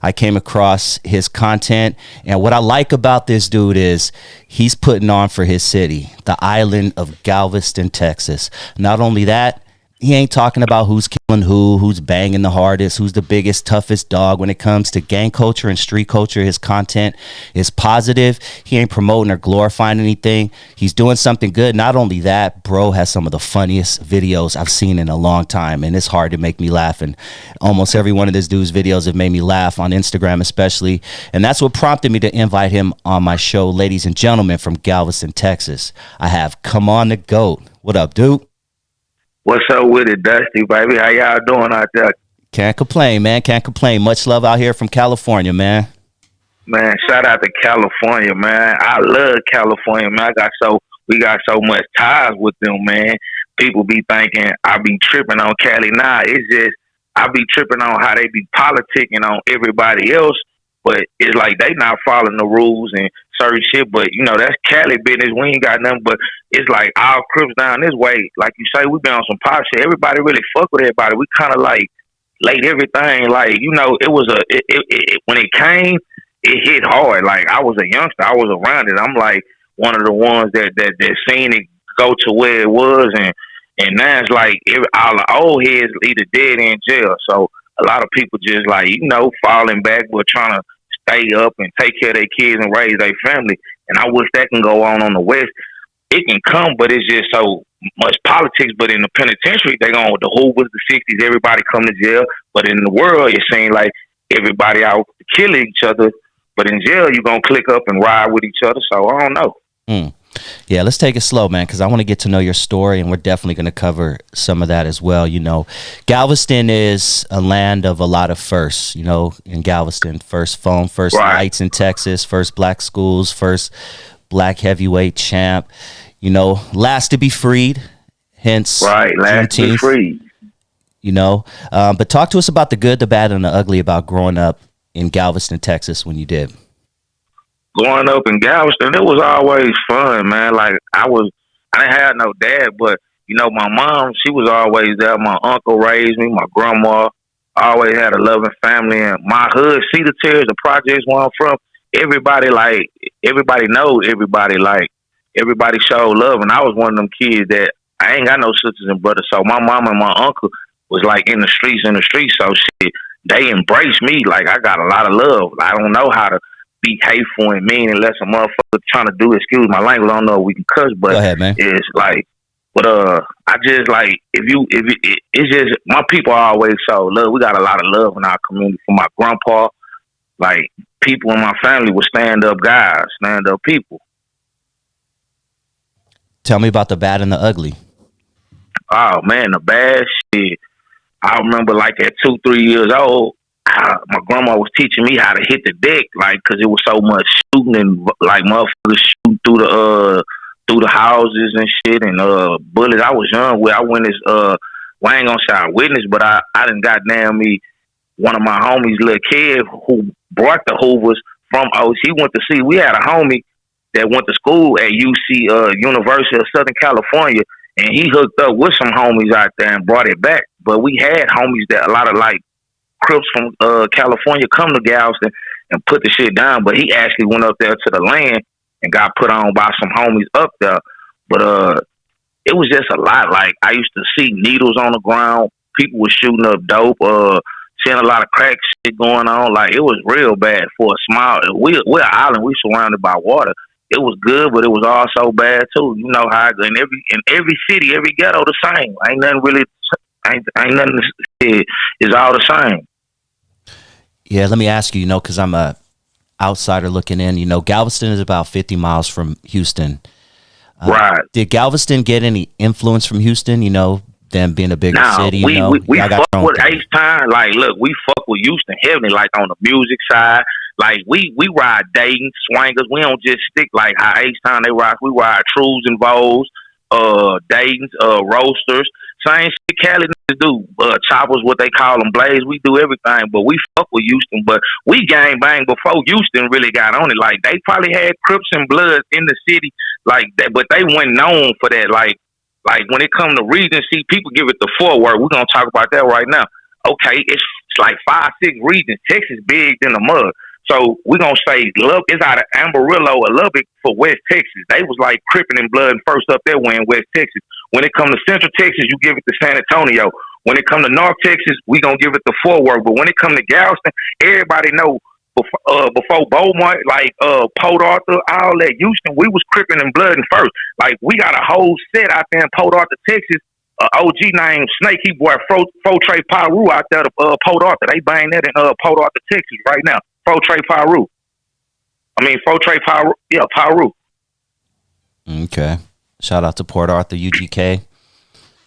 I came across his content, and what I like about this dude is he's putting on for his city, the island of Galveston, Texas. Not only that, he ain't talking about who's killing who's banging the hardest, who's the biggest, toughest dog. When it comes to gang culture and street culture, his content is positive. He ain't promoting or glorifying anything. He's doing something good. Not only that, bro has some of the funniest videos I've seen in a long time, and it's hard to make me laugh. And almost every one of this dude's videos have made me laugh, on Instagram especially. And that's what prompted me to invite him on my show. Ladies and gentlemen, from Galveston, Texas, I have CMON the GOAT. What up, dude? What's up with it, Dusty, baby? How y'all doing out there? Can't complain, man. Can't complain. Much love out here from California, man. Man, shout out to California, man. I love California, man. We got so much ties with them, man. People be thinking I be tripping on Cali. Nah, it's just I be tripping on how they be politicking on everybody else, but it's like they not following the rules and certain shit. But you know, that's Cali business. We ain't got nothing. But it's like our Crips down this way, like you say, we been on some pop shit. Everybody really fuck with everybody. We kind of like laid everything. Like, you know, it was when it came, it hit hard. Like, I was a youngster, I was around it. I'm like one of the ones that seen it go to where it was, and now it's like all the old heads either dead or in jail. So a lot of people just like, you know, falling back, but trying to stay up and take care of their kids and raise their family. And I wish that can go on the West. It can come, but it's just so much politics. But in the penitentiary, they going with the Hoovers, the 60s, everybody come to jail. But in the world, it seems like everybody out to kill each other. But in jail, you're going to click up and ride with each other. So I don't know. Yeah, let's take it slow, man, because I want to get to know your story, and we're definitely going to cover some of that as well. You know, Galveston is a land of a lot of firsts, you know, in Galveston. First phone, first lights in Texas, first black schools, first black heavyweight champ, you know, last to be freed, hence last to be freed. You know, but talk to us about the good, the bad, and the ugly about growing up in Galveston, Texas when you did. Growing up in Galveston, it was always fun, man. Like, I didn't have no dad, but, you know, my mom, she was always there. My uncle raised me. My grandma always had a loving family. And my hood, Cedar Terrace, the projects where I'm from, everybody knows everybody. Like, everybody showed love. And I was one of them kids that I ain't got no sisters and brothers. So my mom and my uncle was, like, in the streets. So, shit, they embraced me. Like, I got a lot of love. I don't know how to be hateful and mean unless a motherfucker trying to do, excuse my language, I don't know if we can cuss, but go ahead, man. It's like, but I just like, it's just, my people always show love. We got a lot of love in our community. From my grandpa, like, people in my family were stand up guys, stand up people. Tell me about the bad and the ugly. Oh man, the bad shit. I remember, like, at 2-3 years old, my grandma was teaching me how to hit the deck, like, cause it was so much shooting and like motherfuckers shooting through the houses and shit and bullets. I was young. I witnessed. Well, I ain't gonna say I witnessed, but I done goddamn me. One of my homies, little kid, who brought the Hoovers from OC. He went to see. We had a homie that went to school at UC University of Southern California, and he hooked up with some homies out there and brought it back. But we had homies that a lot of like Crips from California come to Galveston and put the shit down, but he actually went up there to the land and got put on by some homies up there. But it was just a lot. Like, I used to see needles on the ground, people were shooting up dope, seeing a lot of crack shit going on. Like, it was real bad for a small. We're an island, we surrounded by water. It was good, but it was also bad too. You know how in every city, every ghetto the same. Ain't nothing really. Ain't nothing. It's all the same. Yeah, let me ask you, you know, because I'm a outsider looking in. You know, Galveston is about 50 miles from Houston. Right. Did Galveston get any influence from Houston, you know, them being a bigger city? We fuck with H-Town. Like, look, we fuck with Houston heavily, like, on the music side. Like, we ride Dayton, Swangers. We don't just stick like how H-Town they ride. We ride Trues and Vows, Dayton's, Roasters. Same shit Cali do. Choppers, what they call them, Blaze. We do everything, but we fuck with Houston. But we gang bang before Houston really got on it. Like, they probably had Crips and Bloods in the city, like that, but they weren't known for that. Like when it come to Regency, people give it the forward. We're gonna talk about that right now. Okay, it's It's like 5, 6 regions. Texas big than the mud. So we're going to say it's out of Amarillo or Lubbock for West Texas. They was like Crippin' and Blood first up there way in West Texas. When it come to Central Texas, you give it to San Antonio. When it come to North Texas, we going to give it to Fort Worth. But when it come to Galveston, everybody know before Beaumont, like Port Arthur, all that, Houston, we was Crippin' and Blood first. Like, we got a whole set out there in Port Arthur, Texas. OG named Snake, he boy Frotre Paru out there to Port Arthur. They buying that in Port Arthur, Texas right now. Frotre Paru. Frotre Paru. Yeah, Paru. Okay. Shout out to Port Arthur, UGK.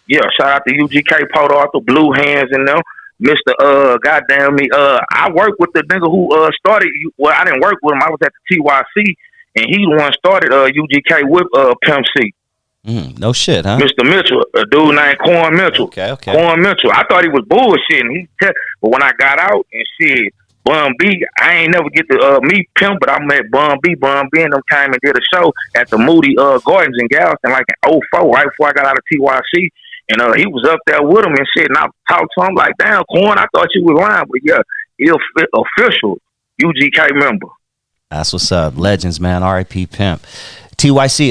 Yeah, shout out to UGK, Port Arthur, Blue Hands and them. Mr. Goddamn me. I worked with the nigga who started. Well, I didn't work with him. I was at the TYC, and he the one started UGK with Pimp C. No shit, huh? Mr. Mitchell, a dude named Corn Mitchell. Okay. Corn Mitchell. I thought he was bullshitting. But when I got out and shit, Bun B, I ain't never get to meet Pimp, but I met Bun B. Bun B and them came and did a show at the Moody Gardens in Galveston like in 04, right before I got out of TYC. And he was up there with him and shit. And I talked to him like, damn, Corn, I thought you was lying. But yeah, he's official UGK member. That's what's up. Legends, man. R.I.P. Pimp. TYC,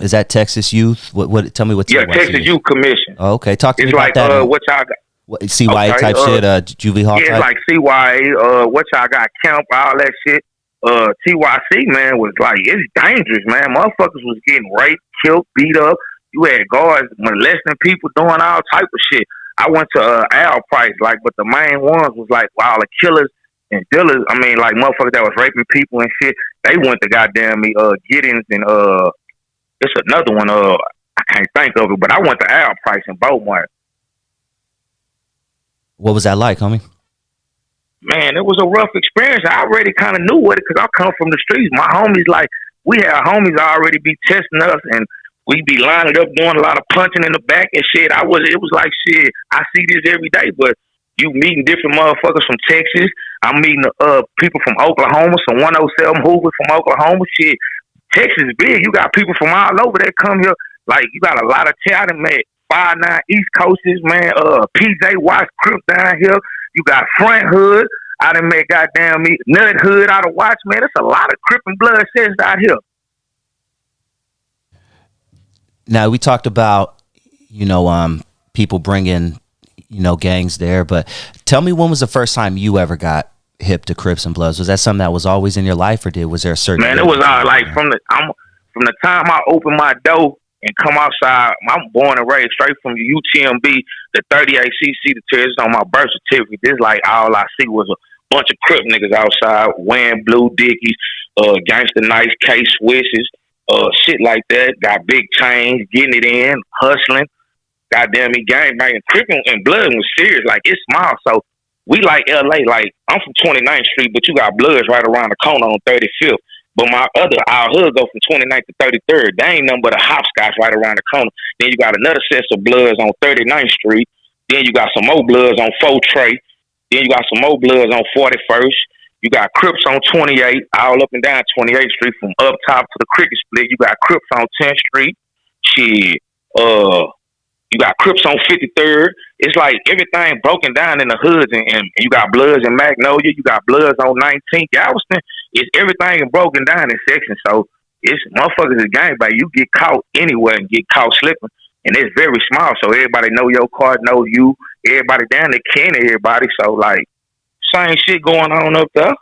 is that Texas Youth? What? Tell me what TYC is. Texas Youth Commission. Oh, okay. Talk to me about that. What y'all got? CYA type shit, Juvie Hall type? Yeah, it's like CYA, what y'all got, camp, all that shit. TYC, man, was like, it's dangerous, man. Motherfuckers was getting raped, killed, beat up. You had guards molesting people, doing all type of shit. I went to CRlPS, but the main ones was like all the killers and dealers. Like motherfuckers that was raping people and shit. They went to goddamn me Giddings and it's another one. I can't think of it, but I went to CRlPS in Beaumont. What was that like, homie? Man, it was a rough experience. I already kind of knew what it, because I come from the streets. My homies, we had homies already be testing us, and we be lining up doing a lot of punching in the back and shit. It was like, shit, I see this every day, but you meeting different motherfuckers from Texas. I'm meeting people from Oklahoma, some 107 Hoover from Oklahoma. Shit, Texas is big. You got people from all over that come here. Like, you got a lot of talent, man. 5'9" East Coasters, man. PJ Watts Crip down here. You got Front Hood. I done met goddamn me Nut Hood out of Watts, man. There's a lot of Crip and Blood sets out here. Now, we talked about, people bringing, gangs there, but tell me, when was the first time you ever got hip to Crips and Bloods? Was that something that was always in your life, or was there a certain... Man, it was like from the time I opened my door and come outside, I'm born and raised straight from UTMB, the 38cc, the tears on my birth certificate. This like all I see was a bunch of Crip niggas outside wearing blue Dickies, gangster nice K-Swishes, shit like that. Got big chains, getting it in, hustling. Goddamn me, gang banging. Crip and Blood was serious. Like, it's small. So we like LA. Like, I'm from 29th Street, but you got Bloods right around the corner on 35th. But our hood go from 29th to 33rd. They ain't nothing but a hopscotch right around the corner. Then you got another set of Bloods on 39th Street. Then you got some more Bloods on Frotre. Then you got some more Bloods on 41st. You got Crips on 28, all up and down 28th Street from up top to the Cricket Split. You got Crips on 10th Street. Shit. You got Crips on 53rd. It's like everything broken down in the hoods, and you got Bloods in Magnolia. You got Bloods on 19th. Galveston, it's everything broken down in sections. So it's motherfuckers is gang bang. You get caught anywhere and get caught slipping, and it's very small. So everybody know your card, know you. Everybody down there can everybody. So like, same shit going on up there.